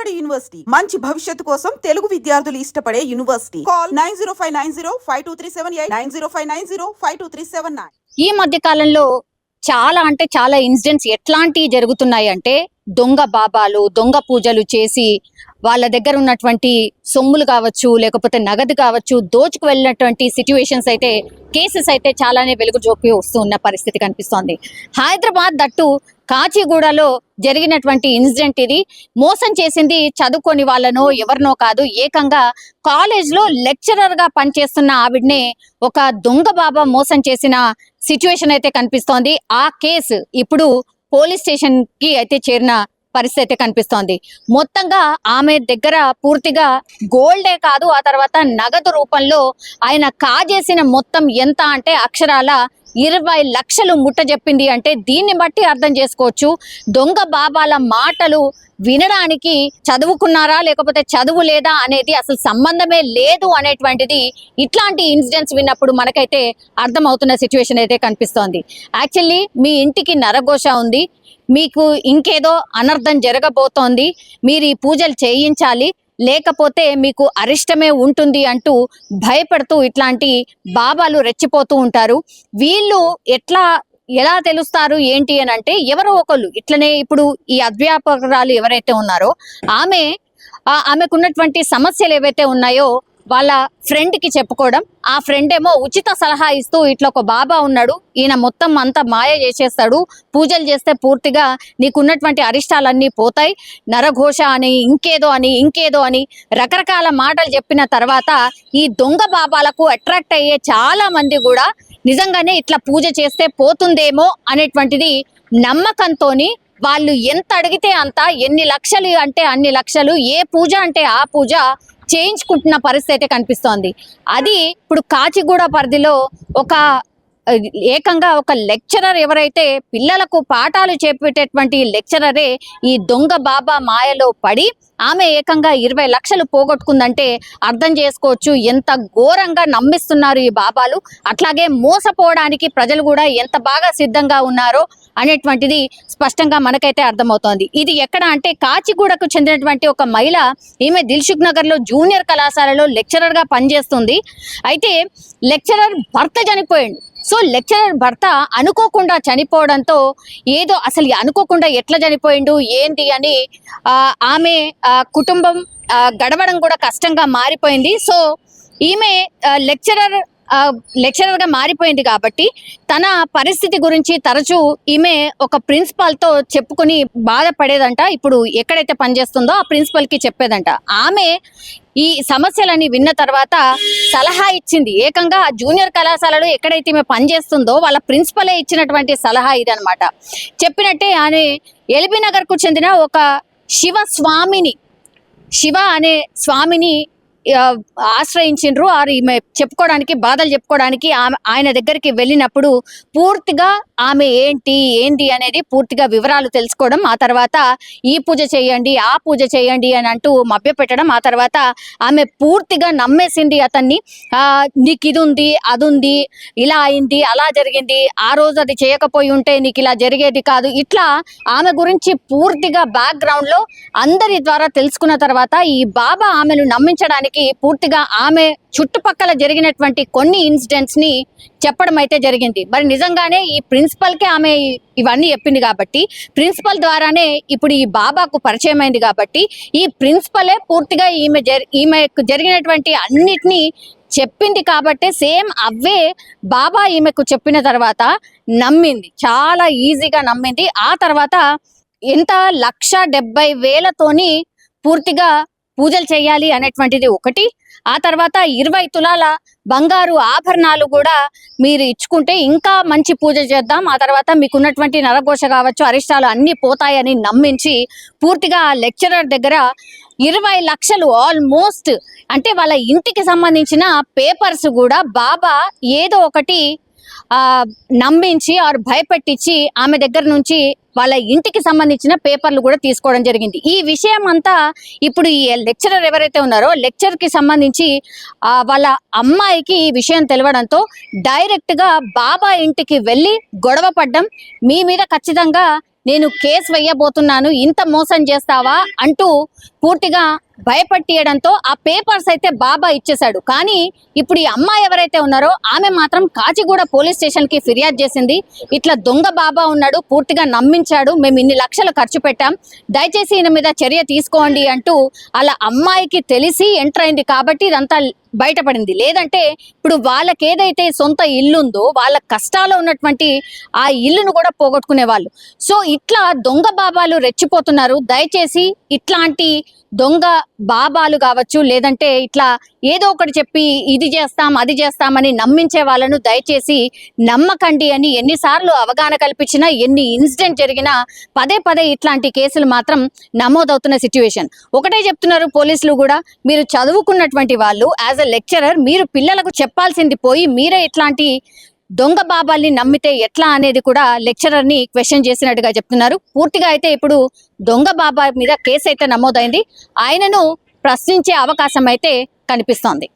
Vijayawada university మంచి భవిష్యత్తు కోసం తెలుగు విద్యార్థులు ఇష్టపడే యూనివర్సిటీ. కాల్ 9059052378 9059052379. ఈ మధ్య కాలంలో చాలా అంటే చాలా ఇన్సిడెంట్స్ ఎట్లాంటివి జరుగుతున్నాయి అంటే దొంగ బాబాలు దొంగ పూజలు చేసి వాళ్ళ దగ్గర ఉన్నటువంటి సొమ్ములు కావచ్చు లేకపోతే నగదు కావచ్చు దోచుకు వెళ్ళినటువంటి సిచ్యువేషన్స్ అయితే కేసెస్ అయితే చాలానే వెలుగులోకి వస్తున్న పరిస్థితి కనిపిస్తోంది. హైదరాబాద్ దట్టు కాచిగూడలో జరిగినటువంటి ఇన్సిడెంట్ ఇది. మోసం చేసింది చదువుకొని వాళ్ళనో ఎవరినో కాదు, ఏకంగా కాలేజ్ లో లెక్చరర్ గా పనిచేస్తున్న ఆవిడనే ఒక దొంగ బాబా మోసం చేసిన సిచ్యువేషన్ అయితే కనిపిస్తోంది. ఆ కేసు ఇప్పుడు పోలీస్ స్టేషన్ కి అయితే చేరిన పరిస్థితి అయితే కనిపిస్తోంది. మొత్తంగా ఆమె దగ్గర పూర్తిగా గోల్డే కాదు, ఆ తర్వాత నగదు రూపంలో ఆయన కాజేసిన మొత్తం ఎంత అంటే అక్షరాల 20 లక్షలు ముట్ట చెప్పింది. అంటే దీన్ని బట్టి అర్థం చేసుకోవచ్చు దొంగ బాబాల మాటలు వినడానికి చదువుకున్నారా లేకపోతే చదువు లేదా అనేది అసలు సంబంధమే లేదు అనేటువంటిది ఇట్లాంటి ఇన్సిడెంట్స్ విన్నప్పుడు మనకైతే అర్థమవుతున్న సిచ్యువేషన్ అయితే కనిపిస్తోంది. యాక్చువల్లీ మీ ఇంటికి నరఘోష ఉంది, మీకు ఇంకేదో అనర్థం జరగబోతోంది, మీరు ఈ పూజలు చేయించాలి లేకపోతే మీకు అరిష్టమే ఉంటుంది అంటూ భయపడుతూ ఇట్లాంటి బాబాలు రెచ్చిపోతూ ఉంటారు. వీళ్ళు ఎలా తెలుస్తారు ఏంటి అని అంటే ఎవరో ఒకళ్ళు ఇట్లనే ఇప్పుడు ఈ అధ్యాపకురాలు ఎవరైతే ఉన్నారో ఆమెకున్నటువంటి సమస్యలు ఏవైతే ఉన్నాయో వాళ్ళ ఫ్రెండ్ కి చెప్పుకోవడం, ఆ ఫ్రెండ్ ఏమో ఉచిత సలహా ఇస్తూ ఇట్లా ఒక బాబా ఉన్నాడు, ఈయన మొత్తం అంతా మాయ చేసేస్తాడు, పూజలు చేస్తే పూర్తిగా నీకున్నటువంటి అరిష్టాలన్నీ పోతాయి, నరఘోష అని ఇంకేదో అని రకరకాల మాటలు చెప్పిన తర్వాత ఈ దొంగ బాబాలకు అట్రాక్ట్ అయ్యే చాలా మంది కూడా నిజంగానే ఇట్లా పూజ చేస్తే పోతుందేమో అనేటువంటిది నమ్మకంతోని వాళ్ళు ఎంత అడిగితే అంత, ఎన్ని లక్షలు అంటే అన్ని లక్షలు, ఏ పూజ అంటే ఆ పూజ చేయించుకుంటున్న పరిస్థితి అయితే కనిపిస్తోంది. అది ఇప్పుడు కాచిగూడ పరిధిలో ఏకంగా ఒక లెక్చరర్ ఎవరైతే పిల్లలకు పాఠాలు చెప్పేటటువంటి లెక్చరరే ఈ దొంగ బాబా మాయలో పడి ఆమె ఏకంగా 20 లక్షలు పోగొట్టుకుందంటే అర్థం చేసుకోవచ్చు ఎంత ఘోరంగా నమ్మిస్తున్నారు ఈ బాబాలు. అట్లాగే మోసపోవడానికి ప్రజలు కూడా ఎంత బాగా సిద్ధంగా ఉన్నారో అనేటువంటిది స్పష్టంగా మనకైతే అర్థమవుతోంది. ఇది ఎక్కడ అంటే కాచిగూడకు చెందినటువంటి ఒక మహిళ, ఈమె దిల్సుఖ్ నగర్ లో జూనియర్ కళాశాలలో లెక్చరర్ గా పనిచేస్తుంది. అయితే లెక్చరర్ భర్త చనిపోయాడు. సో లెక్చరర్ భర్త అనుకోకుండా చనిపోవడంతో ఏదో అసలు అనుకోకుండా ఎట్లా చనిపోయిండు ఏంటి అని ఆమె కుటుంబం గడవడం కూడా కష్టంగా మారిపోయింది. సో ఈమె లెక్చరర్ గా మారిపోయింది కాబట్టి తన పరిస్థితి గురించి తరచూ ఈమె ఒక ప్రిన్సిపాల్ తో చెప్పుకుని బాధపడేదంట. ఇప్పుడు ఎక్కడైతే పనిచేస్తుందో ఆ ప్రిన్సిపల్ కి చెప్పేదంట. ఆమె ఈ సమస్యలని విన్న తర్వాత సలహా ఇచ్చింది. ఏకంగా జూనియర్ కళాశాలలో ఎక్కడైతే ఈమె పనిచేస్తుందో వాళ్ళ ప్రిన్సిపలే ఇచ్చినటువంటి సలహా ఇది అనమాట. చెప్పినట్టే ఆమె ఎల్బీ నగర్ కు చెందిన ఒక శివ అనే స్వామిని ఆశ్రయించిండ్రు. ఈమె చెప్పుకోవడానికి బాధలు చెప్పుకోవడానికి ఆయన దగ్గరికి వెళ్ళినప్పుడు పూర్తిగా ఆమె ఏంటి అనేది పూర్తిగా వివరాలు తెలుసుకోవడం, ఆ తర్వాత ఈ పూజ చేయండి ఆ పూజ చేయండి అని అంటూ మభ్యపెట్టడం, ఆ తర్వాత ఆమె పూర్తిగా నమ్మేసింది అతన్ని. నీకు ఇది ఉంది అది ఉంది, ఇలా అయింది అలా జరిగింది, ఆ రోజు అది చేయకపోయి ఉంటే నీకు ఇలా జరిగేది కాదు, ఇట్లా ఆమె గురించి పూర్తిగా బ్యాక్గ్రౌండ్ లో అందరి ద్వారా తెలుసుకున్న తర్వాత ఈ బాబా ఆమెను నమ్మించడానికి పూర్తిగా ఆమె చుట్టుపక్కల జరిగినటువంటి కొన్ని ఇన్సిడెంట్స్ ని చెప్పడం అయితే జరిగింది. మరి నిజంగానే ఈ ప్రిన్సిపల్ కి ఆమె ఇవన్నీ చెప్పింది కాబట్టి, ప్రిన్సిపల్ ద్వారానే ఇప్పుడు ఈ బాబాకు పరిచయం అయింది కాబట్టి ఈ ప్రిన్సిపలే పూర్తిగా ఈమెకు జరిగినటువంటి అన్నిటినీ చెప్పింది కాబట్టి సేమ్ అవే బాబా ఈమెకు చెప్పిన తర్వాత నమ్మింది, చాలా ఈజీగా నమ్మింది. ఆ తర్వాత ఎంత 1,70,000తోని పూర్తిగా పూజలు చేయాలి అనేటువంటిది ఒకటి, ఆ తర్వాత 20 తులాల బంగారు ఆభరణాలు కూడా మీరు ఇచ్చుకుంటే ఇంకా మంచి పూజ చేద్దాం, ఆ తర్వాత మీకున్నటువంటి నరఘోష కావచ్చు అరిష్టాలు అన్ని పోతాయని నమ్మించి పూర్తిగా ఆ లెక్చరర్ దగ్గర 20 లక్షలు ఆల్మోస్ట్ అంటే వాళ్ళ ఇంటికి సంబంధించిన పేపర్స్ కూడా బాబా ఏదో ఒకటి నమ్మించి భయపెట్టించి ఆమె దగ్గర నుంచి వాళ్ళ ఇంటికి సంబంధించిన పేపర్లు కూడా తీసుకోవడం జరిగింది. ఈ విషయం అంతా ఇప్పుడు ఈ లెక్చరర్ ఎవరైతే ఉన్నారో లెక్చర్ కి సంబంధించి వాళ్ళ అమ్మాయికి ఈ విషయం తెలవడంతో డైరెక్ట్ గా బాబా ఇంటికి వెళ్ళి గొడవ పడ్డం, మీ మీద ఖచ్చితంగా నేను కేసు వేయబోతున్నాను, ఇంత మోసం చేస్తావా అంటూ పూర్తిగా భయపట్టియడంతో ఆ పేపర్స్ అయితే బాబా ఇచ్చేశాడు. కానీ ఇప్పుడు ఈ అమ్మాయి ఎవరైతే ఉన్నారో ఆమె మాత్రం కాచిగూడ పోలీస్ స్టేషన్ కి ఫిర్యాదు చేసింది. ఇట్లా దొంగ బాబా ఉన్నాడు, పూర్తిగా నమ్మించాడు, మేము ఇన్ని లక్షలు ఖర్చు పెట్టాం, దయచేసి ఈయన మీద చర్య తీసుకోండి అంటూ అలా అమ్మాయికి తెలిసి ఎంటర్ అయింది కాబట్టి ఇదంతా బయటపడింది. లేదంటే ఇప్పుడు వాళ్ళకి ఏదైతే సొంత ఇల్లు ఉందో వాళ్ళ కష్టాల్లో ఉన్నటువంటి ఆ ఇల్లును కూడా పోగొట్టుకునే వాళ్ళు. సో ఇట్లా దొంగ బాబాలు రెచ్చిపోతున్నారు. దయచేసి ఇట్లాంటి దొంగ బాబాలు కావచ్చు, లేదంటే ఇట్లా ఏదో ఒకటి చెప్పి ఇది చేస్తాం అది చేస్తామని నమ్మించే వాళ్ళను దయచేసి నమ్మకండి అని ఎన్నిసార్లు అవగాహన కల్పించినా, ఎన్ని ఇన్సిడెంట్ జరిగినా పదే పదే ఇట్లాంటి కేసులు మాత్రం నమోదవుతున్న సిచ్యువేషన్. ఒకటే చెప్తున్నారు పోలీసులు కూడా, మీరు చదువుకున్నటువంటి వాళ్ళు యాజ్ ఎ లెక్చరర్ మీరు పిల్లలకు చెప్పాల్సింది పోయి మీరే ఇట్లాంటి దొంగ బాబాల్ని నమ్మితే ఎట్లా అనేది కూడా లెక్చరర్ ని క్వశ్చన్ చేసినట్టుగా చెప్తున్నారు. పూర్తిగా అయితే ఇప్పుడు దొంగ బాబా మీద కేసు అయితే నమోదైంది. ఆయనను ప్రశ్నించే అవకాశం అయితే కనిపిస్తోంది.